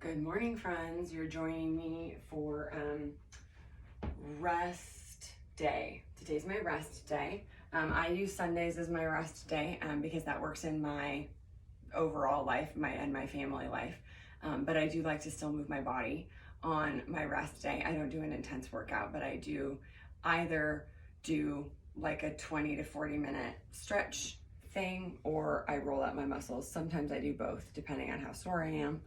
Good morning, friends. You're joining me for rest day. Today's my rest day. I use Sundays as my rest day because that works in my overall life, my family life. But I do like to still move my body on my rest day. I don't do an intense workout, but I do either do like a 20 to 40 minute stretch thing, or I roll out my muscles. Sometimes I do both, depending on how sore I am.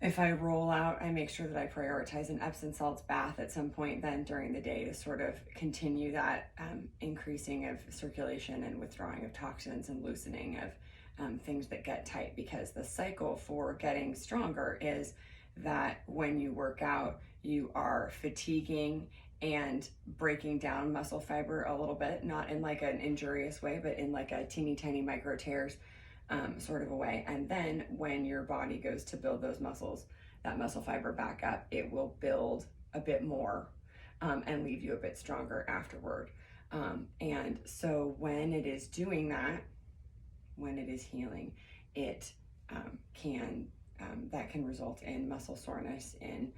If I roll out, I make sure that I prioritize an Epsom salts bath at some point then during the day to sort of continue that increasing of circulation and withdrawing of toxins and loosening of things that get tight, because the cycle for getting stronger is that when you work out, you are fatiguing and breaking down muscle fiber a little bit, not in like an injurious way, but in like a teeny tiny micro tears sort of a way. And then when your body goes to build those muscles, that muscle fiber back up, it will build a bit more and leave you a bit stronger afterward. And so when it is doing that, when it is healing, it that can result in muscle soreness, in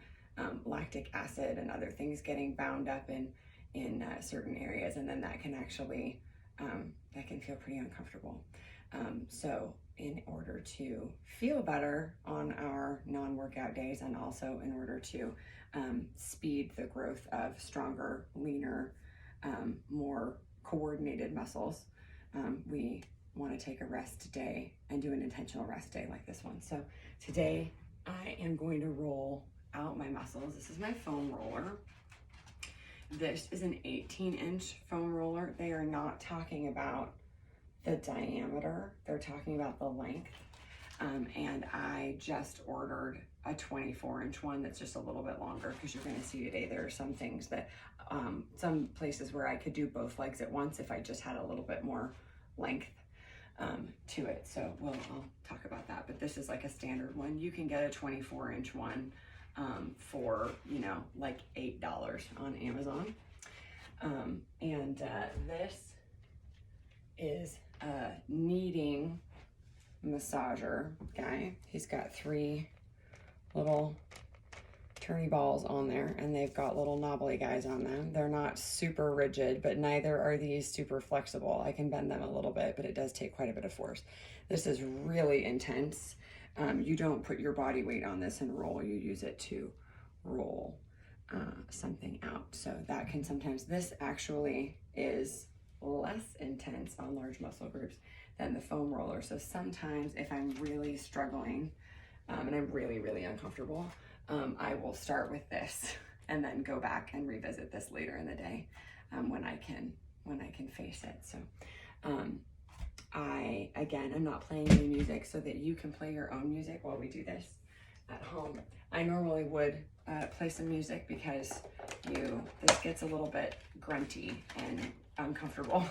lactic acid and other things getting bound up in certain areas, and then that can actually that can feel pretty uncomfortable. So in order to feel better on our non-workout days, and also in order to speed the growth of stronger, leaner, more coordinated muscles, we want to take a rest day and do an intentional rest day like this one. So today I am going to roll out my muscles. This is my foam roller. This is an 18-inch foam roller. They are not talking about the diameter, they're talking about the length. And I just ordered a 24-inch one that's just a little bit longer, because you're going to see today there are some things that, some places where I could do both legs at once if I just had a little bit more length to it. So I'll talk about that. But this is like a standard one. You can get a 24-inch one for, like $8 on Amazon. This is a kneading massager guy. He's got 3 little turny balls on there, and they've got little knobbly guys on them. They're not super rigid, but neither are these super flexible. I can bend them a little bit, but it does take quite a bit of force. This is really intense. You don't put your body weight on this and roll. You use it to roll something out. So that can sometimes, this actually is less intense on large muscle groups than the foam roller. So sometimes if I'm really struggling and I'm really, really uncomfortable, I will start with this and then go back and revisit this later in the day when I can face it. So I'm not playing any music so that you can play your own music while we do this at home. I normally would play some music because this gets a little bit grunty and uncomfortable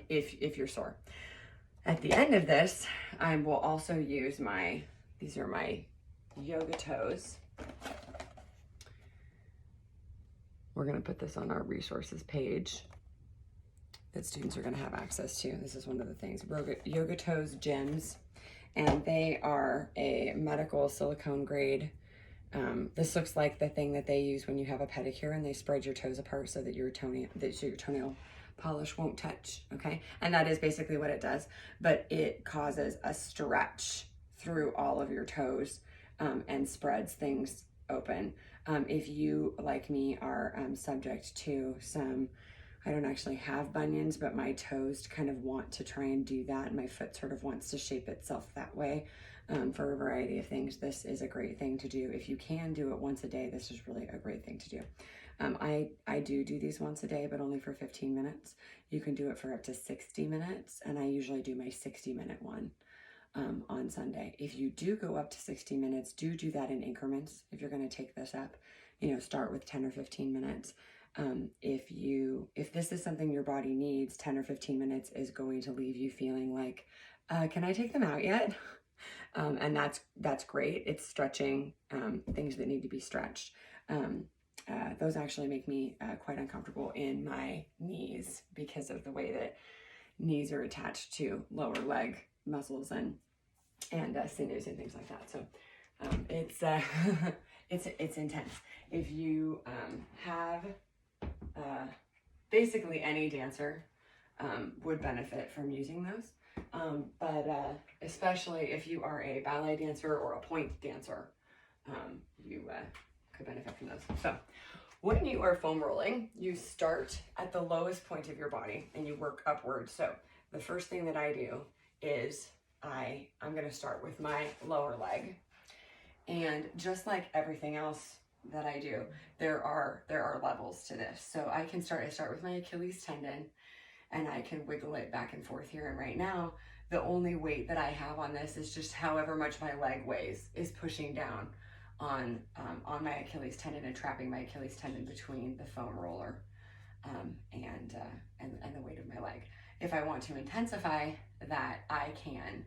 if you're sore. At the end of this, I will also use these are my yoga toes. We're going to put this on our resources page that students are going to have access to. This is one of the things, Yoga Toes Gyms, and they are a medical silicone grade. This looks like the thing that they use when you have a pedicure and they spread your toes apart so that your toenail polish won't touch, okay? And that is basically what it does, but it causes a stretch through all of your toes and spreads things open. If you, like me, are subject to some, I don't actually have bunions, but my toes kind of want to try and do that. My foot sort of wants to shape itself that way for a variety of things. This is a great thing to do. If you can do it once a day, this is really a great thing to do. I do these once a day, but only for 15 minutes. You can do it for up to 60 minutes, and I usually do my 60-minute one on Sunday. If you do go up to 60 minutes, do that in increments. If you're going to take this up, start with 10 or 15 minutes. If this is something your body needs, 10 or 15 minutes is going to leave you feeling like, can I take them out yet? And that's great. It's stretching things that need to be stretched. Those actually make me quite uncomfortable in my knees because of the way that knees are attached to lower leg muscles, and and sinews and things like that. So it's it's intense. If you have basically any dancer would benefit from using those, but especially if you are a ballet dancer or a point dancer, you could benefit from those. So when you are foam rolling, you start at the lowest point of your body and you work upwards. So the first thing that I do is I'm going to start with my lower leg. And just like everything else that I do, there are levels to this. So I start with my Achilles tendon, and I can wiggle it back and forth here. And right now, the only weight that I have on this is just however much my leg weighs is pushing down on my Achilles tendon and trapping my Achilles tendon between the foam roller and the weight of my leg. If I want to intensify that, I can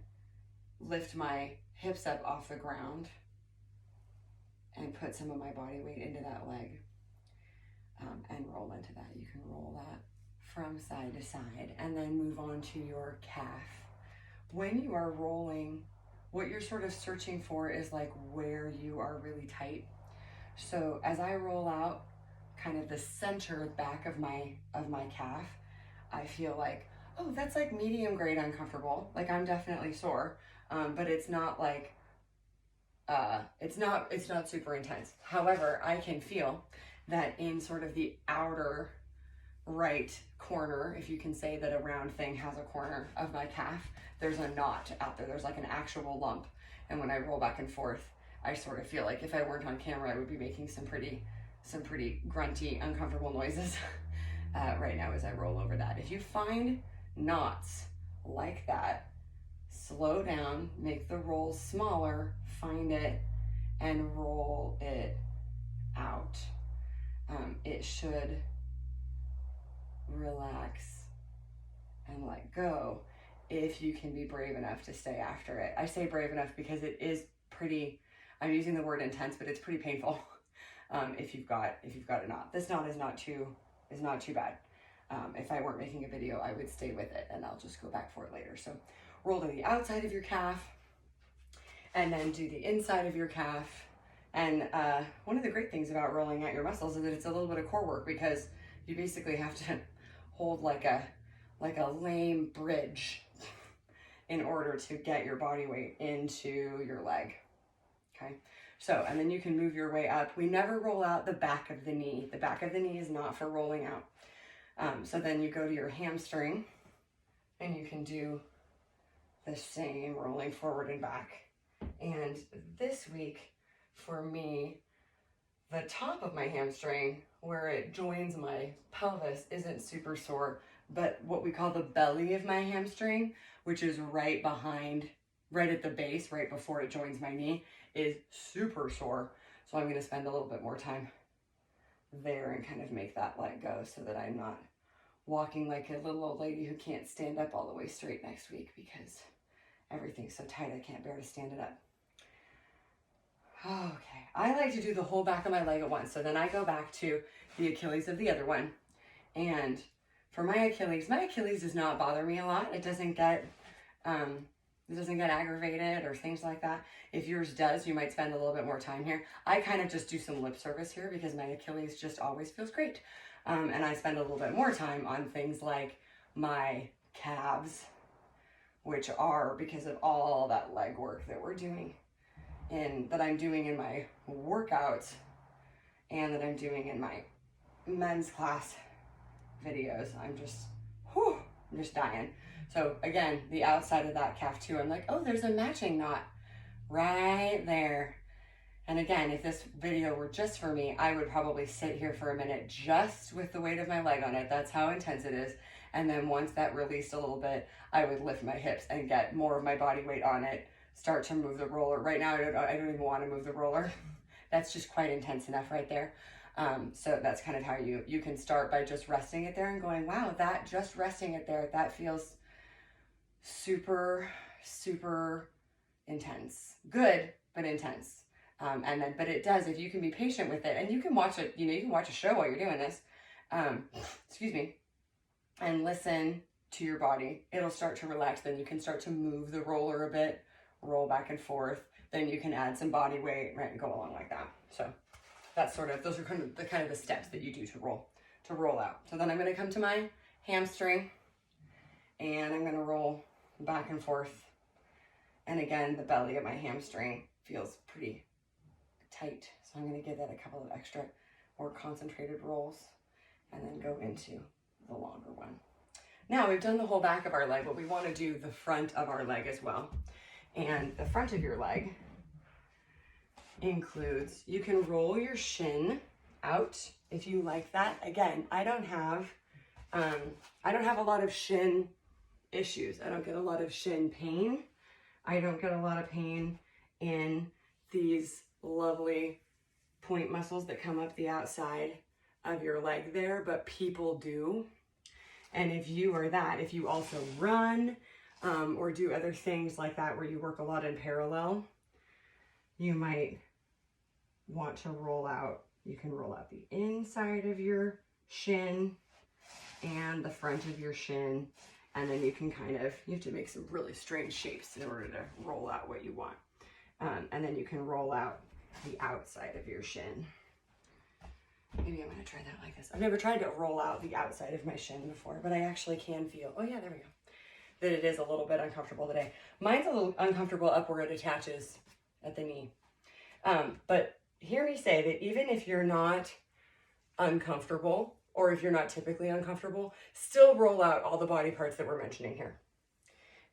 lift my hips up off the ground and put some of my body weight into that leg and roll into that. You can roll that from side to side and then move on to your calf. When you are rolling, what you're sort of searching for is like where you are really tight. So as I roll out kind of the center back of my calf, I feel like, oh, that's like medium grade uncomfortable. Like I'm definitely sore, but it's not like, it's not super intense. However, I can feel that in sort of the outer right corner, if you can say that a round thing has a corner of my calf, there's a knot out there. There's like an actual lump. And when I roll back and forth, I sort of feel like if I weren't on camera, I would be making some pretty grunty, uncomfortable noises right now as I roll over that. If you find knots like that, slow down, make the roll smaller, find it, and roll it out. It should relax and let go if you can be brave enough to stay after it. I say brave enough because it is pretty, I'm using the word intense, but it's pretty painful if you've got a knot. This knot is not too bad. If I weren't making a video, I would stay with it and I'll just go back for it later. So roll to the outside of your calf and then do the inside of your calf. And one of the great things about rolling out your muscles is that it's a little bit of core work, because you basically have to hold like a lame bridge in order to get your body weight into your leg. Okay, so, and then you can move your way up. We never roll out the back of the knee. The back of the knee is not for rolling out. So then you go to your hamstring and you can do the same, rolling forward and back. And this week for me, the top of my hamstring, where it joins my pelvis, isn't super sore, but what we call the belly of my hamstring, which is right at the base, right before it joins my knee, is super sore. So I'm going to spend a little bit more time there and kind of make that let go so that I'm not walking like a little old lady who can't stand up all the way straight next week because everything's so tight I can't bear to stand it up. Okay, I like to do the whole back of my leg at once. So then I go back to the Achilles of the other one. And for my Achilles does not bother me a lot. It doesn't get aggravated or things like that. If yours does, you might spend a little bit more time here. I kind of just do some lip service here because my Achilles just always feels great. And I spend a little bit more time on things like my calves, which are because of all that leg work that we're doing that I'm doing in my workouts and that I'm doing in my men's class videos. I'm just dying. So again, the outside of that calf too, I'm like, oh, there's a matching knot right there. And again, if this video were just for me, I would probably sit here for a minute just with the weight of my leg on it. That's how intense it is. And then once that released a little bit, I would lift my hips and get more of my body weight on it, start to move the roller. Right now, I don't even want to move the roller. That's just quite intense enough right there. So that's kind of how you can start by just resting it there and going, wow, that just resting it there, that feels super, super intense. Good, but intense. But it does, if you can be patient with it, and you can watch it, you can watch a show while you're doing this, excuse me, and listen to your body. It'll start to relax. Then you can start to move the roller a bit, roll back and forth. Then you can add some body weight, right, and go along like that. So that's sort of, those are kind of the steps that you do to roll out. So then I'm going to come to my hamstring and I'm going to roll back and forth. And again, the belly of my hamstring feels pretty tight. So I'm going to give that a couple of extra more concentrated rolls and then go into the longer one. Now we've done the whole back of our leg, but we want to do the front of our leg as well. And the front of your leg includes, you can roll your shin out if you like that. Again, I don't have a lot of shin issues. I don't get a lot of shin pain. I don't get a lot of pain in these lovely point muscles that come up the outside of your leg there, but people do. And if you are that, if you also run or do other things like that where you work a lot in parallel, you might want to roll out. You can roll out the inside of your shin and the front of your shin, and then you can you have to make some really strange shapes in order to roll out what you want. And then you can roll out the outside of your shin. Maybe I'm going to try that like this. I've never tried to roll out the outside of my shin before, but I actually can feel, oh yeah, there we go, that it is a little bit uncomfortable today. Mine's a little uncomfortable up where it attaches at the knee. But hear me say that even if you're not uncomfortable, or if you're not typically uncomfortable, still roll out all the body parts that we're mentioning here.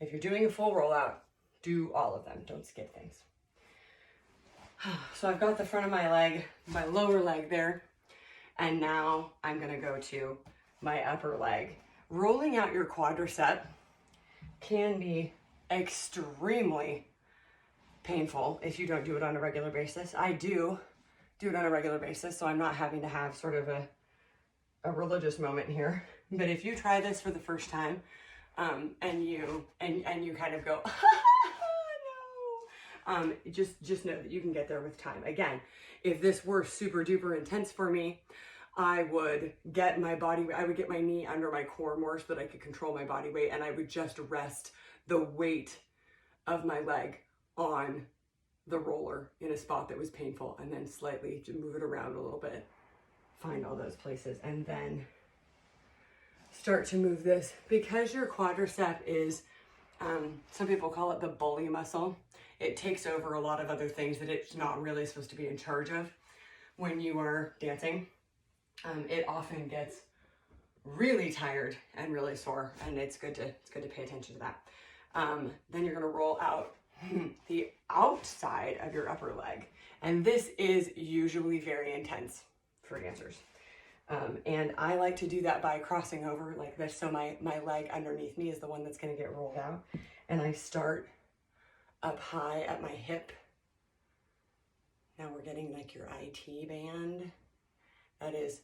If you're doing a full rollout, do all of them. Don't skip things. So I've got the front of my leg, my lower leg there. And now I'm going to go to my upper leg. Rolling out your quadricep can be extremely painful if you don't do it on a regular basis. I do it on a regular basis, so I'm not having to have sort of a religious moment here. But if you try this for the first time, and you kind of go, no, just know that you can get there with time. Again, if this were super duper intense for me, I would get my knee under my core more so that I could control my body weight, and I would just rest the weight of my leg on the roller in a spot that was painful, and then slightly to move it around a little bit, find all those places, and then start to move this. Because your quadricep is, some people call it the bully muscle. It takes over a lot of other things that it's not really supposed to be in charge of when you are dancing. It often gets really tired and really sore, and it's good to pay attention to that. Then you're going to roll out the outside of your upper leg, and this is usually very intense for dancers. And I like to do that by crossing over like this, so my leg underneath me is the one that's going to get rolled out, and I start up high at my hip. Now we're getting like your IT band. That is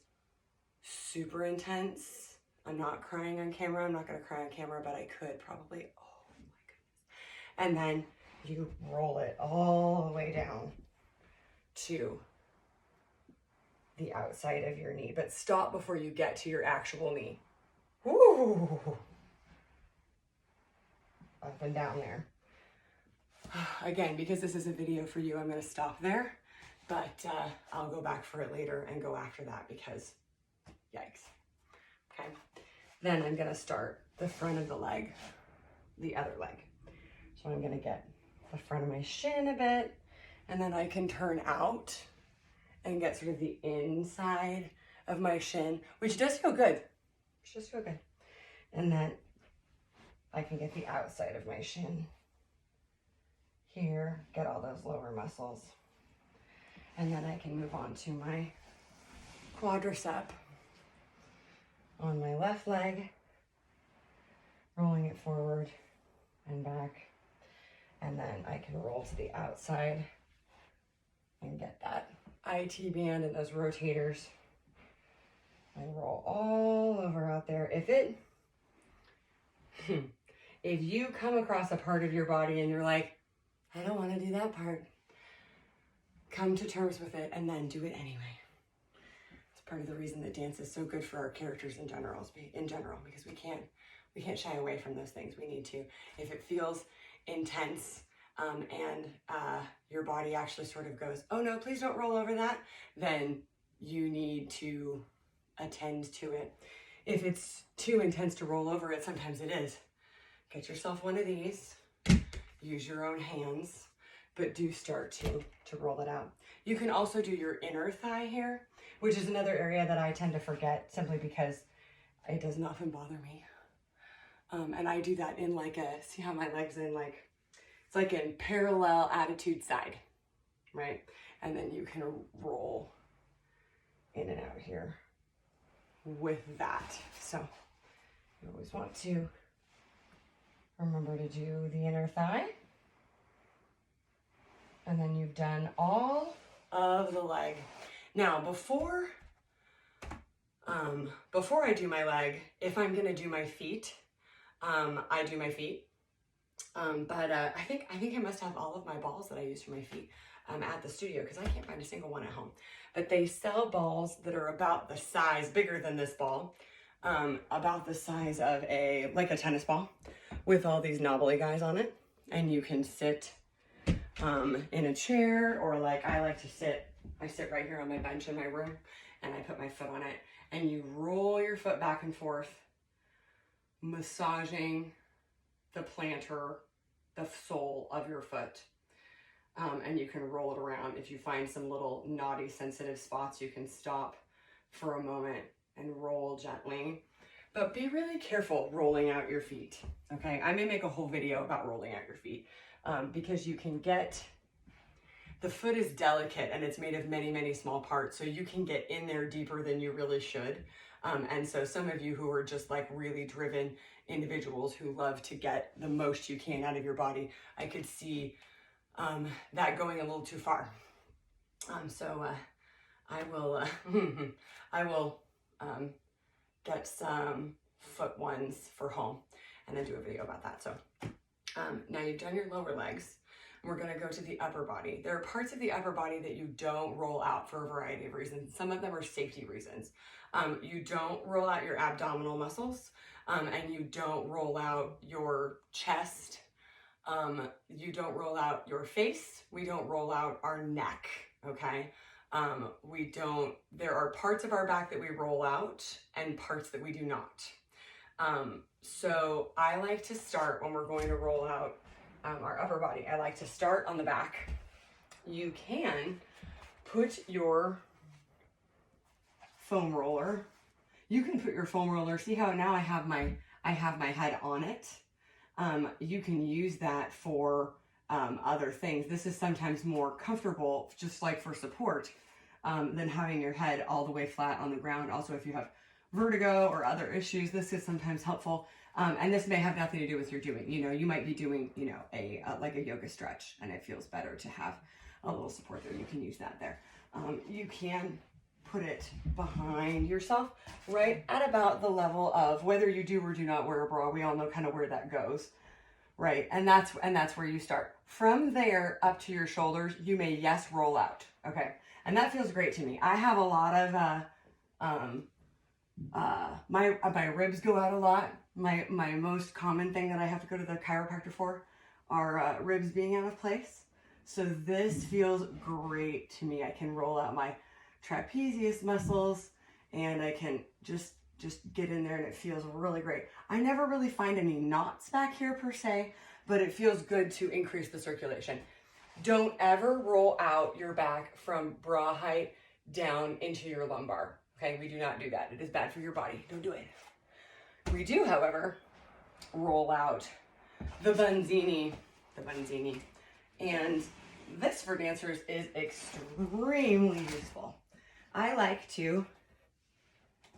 super intense. I'm not crying on camera. I'm not going to cry on camera, but I could probably. Oh my goodness. And then you roll it all the way down to the outside of your knee, but stop before you get to your actual knee. Woo! Up and down there. Again, because this is a video for you, I'm going to stop there, but I'll go back for it later and go after that because yikes. Okay. Then I'm going to start the front of the leg, the other leg. So I'm going to get the front of my shin a bit, and then I can turn out and get sort of the inside of my shin, which does feel good. Which does feel good. And then I can get the outside of my shin here, get all those lower muscles. And then I can move on to my quadricep on my left leg, rolling it forward and back. And then I can roll to the outside and get that IT band and those rotators and roll all over out there. If you come across a part of your body and you're like, I don't want to do that part, come to terms with it and then do it anyway. It's part of the reason that dance is so good for our characters in general, because we can't shy away from those things. We need to. If it feels intense, and your body actually sort of goes, oh no, please don't roll over that, then you need to attend to it. If it's too intense to roll over it, sometimes it is. Get yourself one of these, use your own hands, but do start to roll it out. You can also do your inner thigh here, which is another area that I tend to forget simply because it doesn't often bother me. And I do that in like a, see how my leg's in like, it's like in parallel attitude side, right? And then you can roll in and out here with that. So you always want to remember to do the inner thigh. And then you've done all of the leg. Now, before I do my leg, if I'm gonna do my feet, I do my feet. But I think I must have all of my balls that I use for my feet at the studio because I can't find a single one at home. But they sell balls that are about the size, bigger than this ball, about the size of like a tennis ball with all these knobbly guys on it. And you can sit in a chair, or like I like to sit, I sit right here on my bench in my room and I put my foot on it and you roll your foot back and forth, massaging the plantar, the sole of your foot. And you can roll it around. If you find some little knotty, sensitive spots, you can stop for a moment and roll gently. But be really careful rolling out your feet, okay? I may make a whole video about rolling out your feet because you can get, the foot is delicate and it's made of many, many small parts, so you can get in there deeper than you really should. And so some of you who are just like really driven individuals who love to get the most you can out of your body, I could see that going a little too far. I will get some foot ones for home and then do a video about that. So now you've done your lower legs. We're going to go to the upper body. There are parts of the upper body that you don't roll out for a variety of reasons. Some of them are safety reasons. You don't roll out your abdominal muscles, and you don't roll out your chest. You don't roll out your face. We don't roll out our neck, okay? There are parts of our back that we roll out and parts that we do not. So I like to start when we're going to roll out our upper body. I like to start on the back. You can put your foam roller. You can put your foam roller. See how now I have my head on it. You can use that for other things. This is sometimes more comfortable, just like for support, than having your head all the way flat on the ground. Also, if you have vertigo or other issues, this is sometimes helpful. And this may have nothing to do with your doing. You know, you might be doing, you know, like a yoga stretch, and it feels better to have a little support there. You can use that there. You can put it behind yourself, right at about the level of whether you do or do not wear a bra. We all know kind of where that goes, right? And that's where you start. From there up to your shoulders, you may, yes, roll out, okay? And that feels great to me. I have a lot of, my ribs go out a lot. My most common thing that I have to go to the chiropractor for are ribs being out of place. So this feels great to me. I can roll out my trapezius muscles and I can just get in there and it feels really great. I never really find any knots back here per se, but it feels good to increase the circulation. Don't ever roll out your back from bra height down into your lumbar. Okay, we do not do that. It is bad for your body. Don't do it. We do, however, roll out the bunzini. And this for dancers is extremely useful. I like to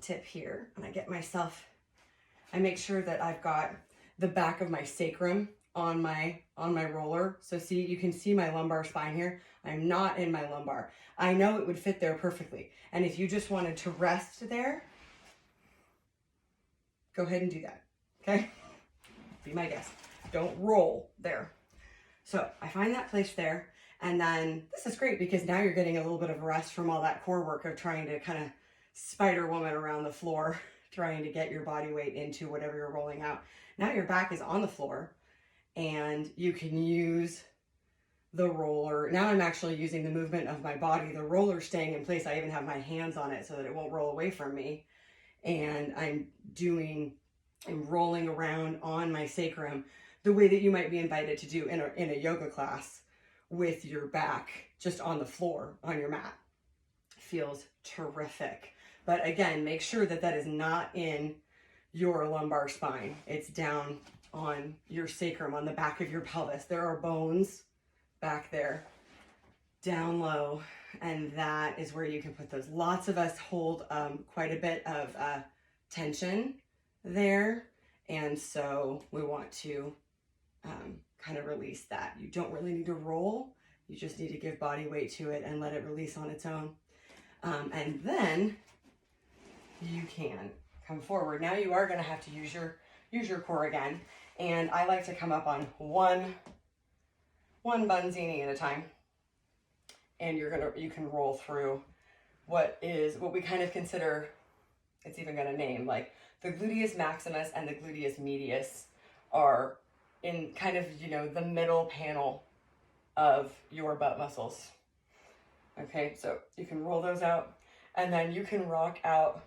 tip here and I make sure that I've got the back of my sacrum on my roller. So see, you can see my lumbar spine here. I'm not in my lumbar. I know it would fit there perfectly. And if you just wanted to rest there, go ahead and do that, okay? Be my guest. Don't roll there. So I find that place there. And then this is great because now you're getting a little bit of rest from all that core work of trying to kind of Spider Woman around the floor, trying to get your body weight into whatever you're rolling out. Now your back is on the floor and you can use the roller. Now I'm actually using the movement of my body, the roller staying in place. I even have my hands on it so that it won't roll away from me. And I'm rolling around on my sacrum the way that you might be invited to do in a yoga class with your back just on the floor on your mat. Feels terrific. But again, make sure that that is not in your lumbar spine. It's down on your sacrum, on the back of your pelvis. There are bones back there, down low, and that is where you can put those. Lots of us hold quite a bit of tension there, and so we want to kind of release that. You don't really need to roll. You just need to give body weight to it and let it release on its own. And then you can come forward. Now you are going to have to use your core again. And I like to come up on one bunzini at a time. And you can roll through what we kind of consider, it's even got a name, like the gluteus maximus and the gluteus medius are in kind of, the middle panel of your butt muscles. Okay, so you can roll those out, and then you can rock out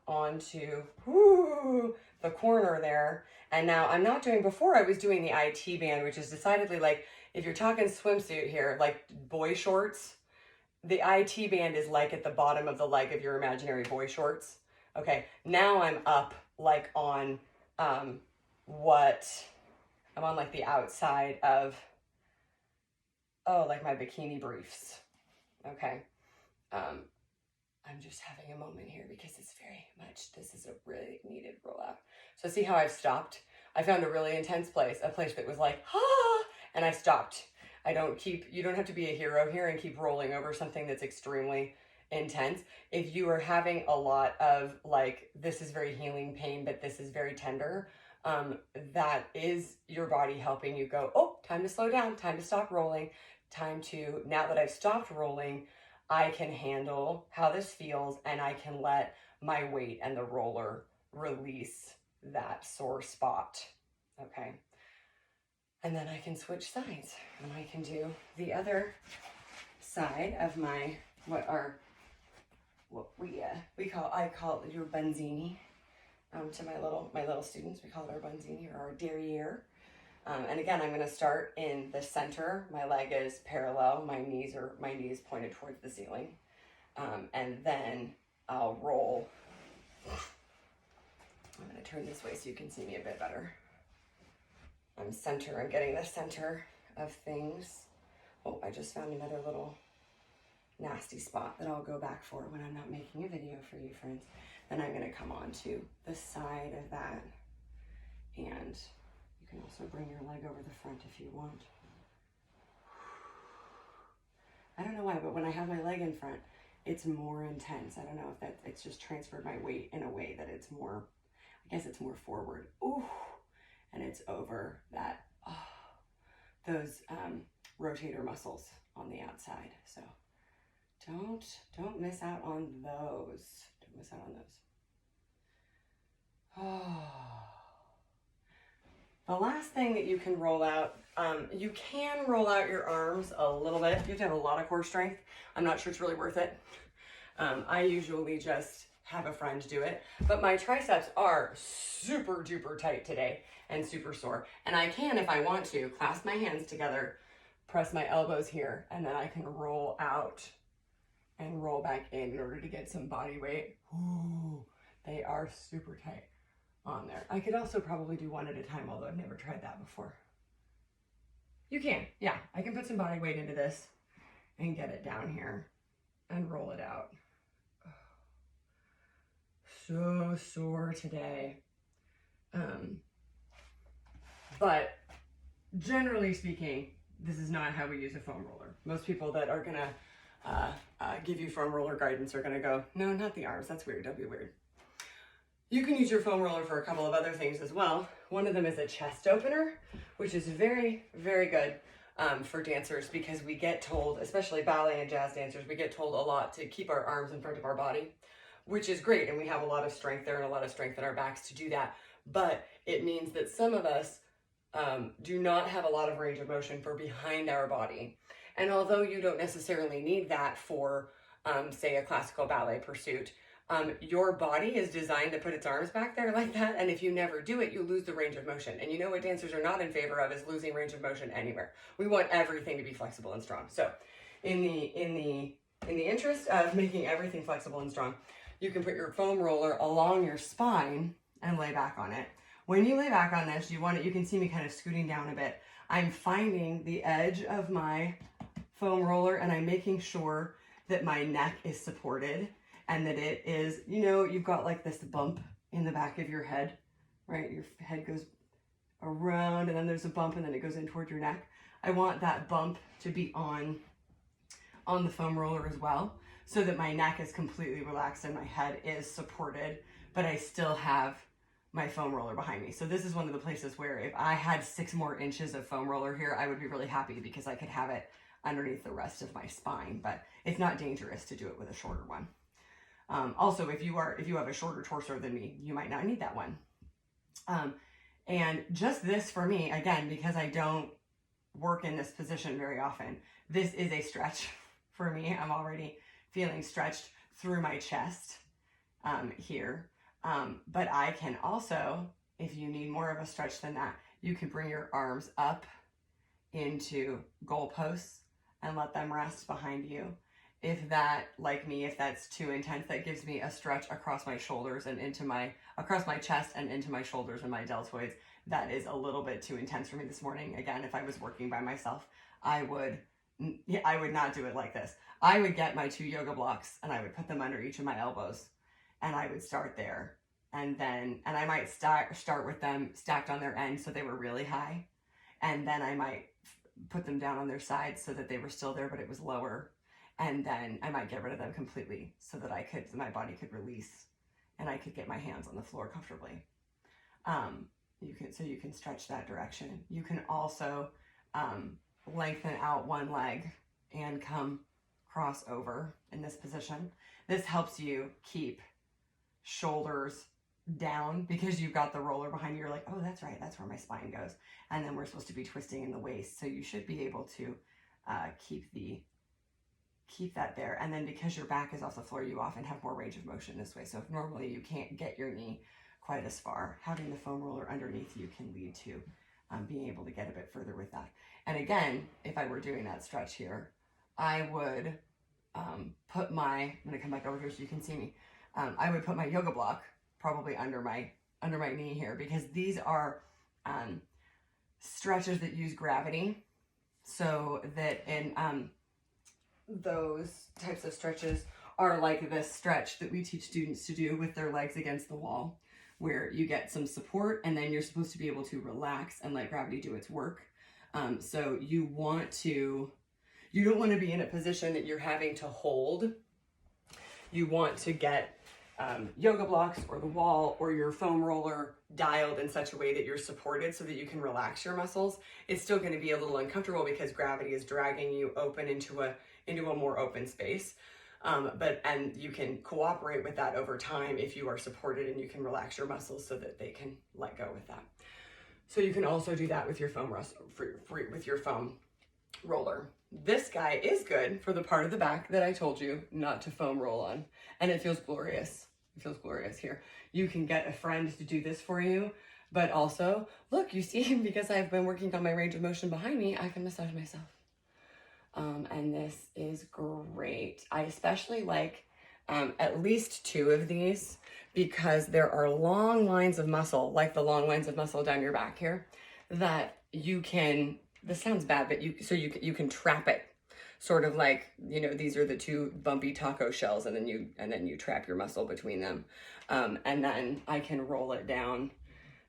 onto the corner there. And now I'm not doing, before I was doing the IT band, which is decidedly like, if you're talking swimsuit here, like boy shorts, the IT band is like at the bottom of the leg of your imaginary boy shorts. Okay, now I'm up like on I'm on like the outside of, like my bikini briefs. Okay. I'm just having a moment here because it's this is a really needed rollout. So see how I've stopped? I found a really intense place, a place that was like, and I stopped. You don't have to be a hero here and keep rolling over something that's extremely intense. If you are having a lot of like, this is very healing pain, but this is very tender, that is your body helping you go, oh, time to slow down, time to stop rolling, time to, now that I've stopped rolling, I can handle how this feels, and I can let my weight and the roller release that sore spot. Okay. And then I can switch sides, and I can do the other side of my, I call it your bunzini. To my little students, we call it our bunzini or our derriere. And again, I'm going to start in the center. My leg is parallel. My knees pointed towards the ceiling. And then I'll roll. I'm going to turn this way so you can see me a bit better. I'm getting the center of things. Oh, I just found another little nasty spot that I'll go back for when I'm not making a video for you, friends. Then I'm going to come on to the side of that, and you can also bring your leg over the front if you want. I don't know why, but when I have my leg in front, it's more intense. I don't know if it's just transferred my weight in a way that it's more, I guess it's more forward. Ooh, and it's over that, those rotator muscles on the outside. So don't miss out on those. Don't miss out on those. The last thing that you can roll out, you can roll out your arms a little bit. You have to have a lot of core strength. I'm not sure it's really worth it. I usually just have a friend do it, but my triceps are super duper tight today and super sore. And I can, if I want to, clasp my hands together, press my elbows here, and then I can roll out and roll back in order to get some body weight. Ooh, they are super tight on there. I could also probably do one at a time, although I've never tried that before. You can, yeah. I can put some body weight into this and get it down here and roll it out. So sore today. But generally speaking, this is not how we use a foam roller. Most people that are gonna give you foam roller guidance are gonna go, no, not the arms, that's weird, that'd be weird. You can use your foam roller for a couple of other things as well. One of them is a chest opener, which is very, very good for dancers, because we get told, especially ballet and jazz dancers, we get told a lot to keep our arms in front of our body, which is great. And we have a lot of strength there and a lot of strength in our backs to do that. But it means that some of us do not have a lot of range of motion for behind our body. And although you don't necessarily need that for, say, a classical ballet pursuit, your body is designed to put its arms back there like that. And if you never do it, you lose the range of motion. And you know what dancers are not in favor of is losing range of motion anywhere. We want everything to be flexible and strong. So in the interest of making everything flexible and strong, you can put your foam roller along your spine and lay back on it. When you lay back on this, you can see me kind of scooting down a bit. I'm finding the edge of my foam roller and I'm making sure that my neck is supported and that it is, you know, you've got like this bump in the back of your head, right? Your head goes around and then there's a bump and then it goes in toward your neck. I want that bump to be on the foam roller as well, so that my neck is completely relaxed and my head is supported, but I still have my foam roller behind me. So this is one of the places where if I had 6 more inches of foam roller here, I would be really happy because I could have it underneath the rest of my spine, but it's not dangerous to do it with a shorter one. Also, if you have a shorter torso than me, you might not need that one. And just this for me, again, because I don't work in this position very often, this is a stretch for me. I'm already feeling stretched through my chest here. But I can also, if you need more of a stretch than that, you can bring your arms up into goalposts and let them rest behind you. If that, like me, if that's too intense, that gives me a stretch across my shoulders and across my chest and into my shoulders and my deltoids. That is a little bit too intense for me this morning. Again, if I was working by myself, I would not do it like this. I would get my 2 yoga blocks and I would put them under each of my elbows and I would start there. And I might start with them stacked on their end so they were really high. And then I might put them down on their sides so that they were still there, but it was lower. And then I might get rid of them completely so that my body could release and I could get my hands on the floor comfortably. You can stretch that direction. You can also lengthen out one leg and come cross over in this position. This helps you keep shoulders down because you've got the roller behind you. You're like, oh, that's right, that's where my spine goes. And then we're supposed to be twisting in the waist. So you should be able to keep that there. And then because your back is off the floor, you often have more range of motion this way. So if normally you can't get your knee quite as far, having the foam roller underneath you can lead to being able to get a bit further with that. And again, if I were doing that stretch here, I would I'm gonna come back over here so you can see me. I would put my yoga block probably under my knee here, because these are stretches that use gravity, so that in those types of stretches are like this stretch that we teach students to do with their legs against the wall, where you get some support and then you're supposed to be able to relax and let gravity do its work. So you don't want to be in a position that you're having to hold. You want to get yoga blocks or the wall or your foam roller dialed in such a way that you're supported so that you can relax your muscles. It's still going to be a little uncomfortable because gravity is dragging you open into a more open space. And you can cooperate with that over time if you are supported and you can relax your muscles so that they can let go with that. So you can also do that with your foam roller. This guy is good for the part of the back that I told you not to foam roll on, and it feels glorious. It feels glorious here. You can get a friend to do this for you, but also, look, you see, because I've been working on my range of motion behind me, I can massage myself. And this is great. I especially like at least 2 of these because there are long lines of muscle, like the long lines of muscle down your back here, that you can, this sounds bad, but you can trap it. Sort of like, these are the 2 bumpy taco shells, and then you trap your muscle between them. And then I can roll it down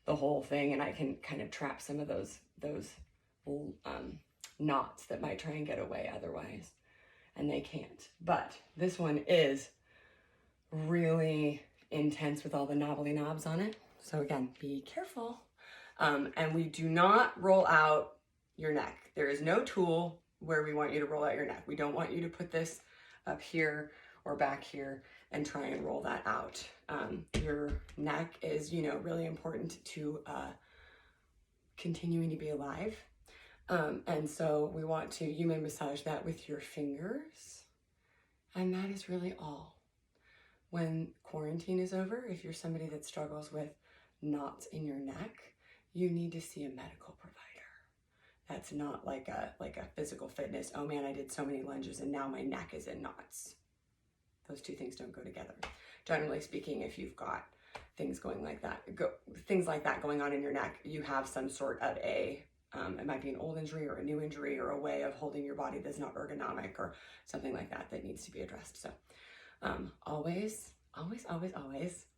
the whole thing, and I can kind of trap some of those knots that might try and get away otherwise, and they can't. But this one is really intense with all the knobbly knobs on it. So again, be careful. And we do not roll out your neck. There is no tool where we want you to roll out your neck. We don't want you to put this up here or back here and try and roll that out. Your neck is, really important to continuing to be alive. And so we want to, you may massage that with your fingers. And that is really all. When quarantine is over, if you're somebody that struggles with knots in your neck, you need to see a medical provider. That's not like a physical fitness, oh man, I did so many lunges and now my neck is in knots. Those two things don't go together. Generally speaking, if you've got things going like that, things like that going on in your neck, you have some sort of a, it might be an old injury or a new injury or a way of holding your body that's not ergonomic or something like that that needs to be addressed. So always,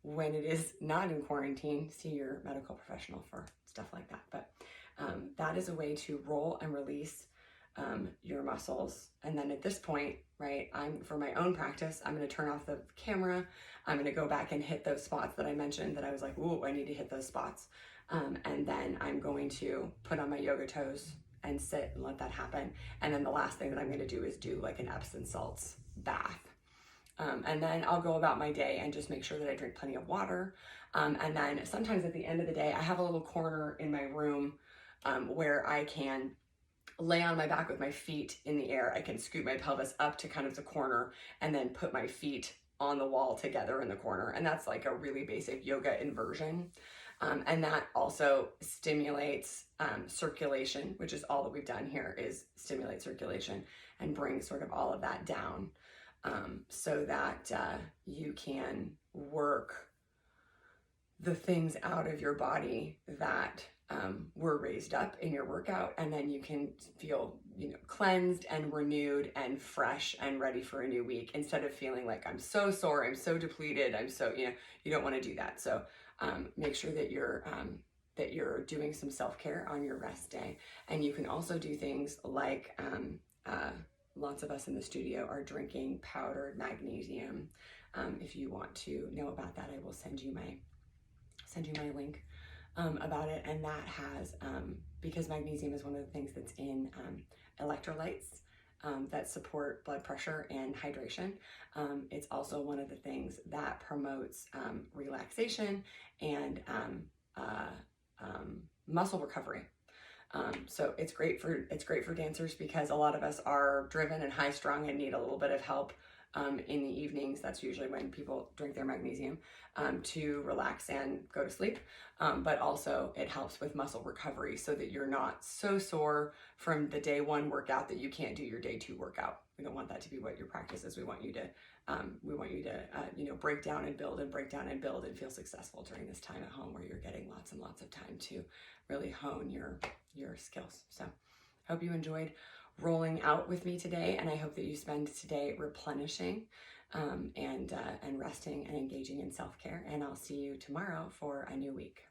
when it is not in quarantine, see your medical professional for stuff like that. But that is a way to roll and release your muscles. And then at this point, right, for my own practice, I'm going to turn off the camera. I'm going to go back and hit those spots that I mentioned that I was like, ooh, I need to hit those spots. And then I'm going to put on my yoga toes and sit and let that happen. And then the last thing that I'm going to do is do like an Epsom salts bath. And then I'll go about my day and just make sure that I drink plenty of water. And then sometimes at the end of the day, I have a little corner in my room where I can lay on my back with my feet in the air. I can scoot my pelvis up to kind of the corner and then put my feet on the wall together in the corner. And that's like a really basic yoga inversion. And that also stimulates circulation, which is all that we've done here is stimulate circulation and bring sort of all of that down so that you can work the things out of your body that were raised up in your workout, and then you can feel, cleansed and renewed and fresh and ready for a new week instead of feeling like I'm so sore, I'm so depleted, I'm so, you don't want to do that. So make sure that you're doing some self-care on your rest day. And you can also do things like lots of us in the studio are drinking powdered magnesium. If you want to know about that, I will send you my link about it. And that has, because magnesium is one of the things that's in electrolytes that support blood pressure and hydration. It's also one of the things that promotes relaxation and muscle recovery. So it's great for dancers because a lot of us are driven and high strung and need a little bit of help in the evenings. That's usually when people drink their magnesium to relax and go to sleep. But also it helps with muscle recovery so that you're not so sore from the day one workout that you can't do your day two workout. We don't want that to be what your practice is. We want you to break down and build and break down and build and feel successful during this time at home where you're getting lots and lots of time to really hone your skills. So I hope you enjoyed rolling out with me today, and I hope that you spend today replenishing and resting and engaging in self-care, and I'll see you tomorrow for a new week.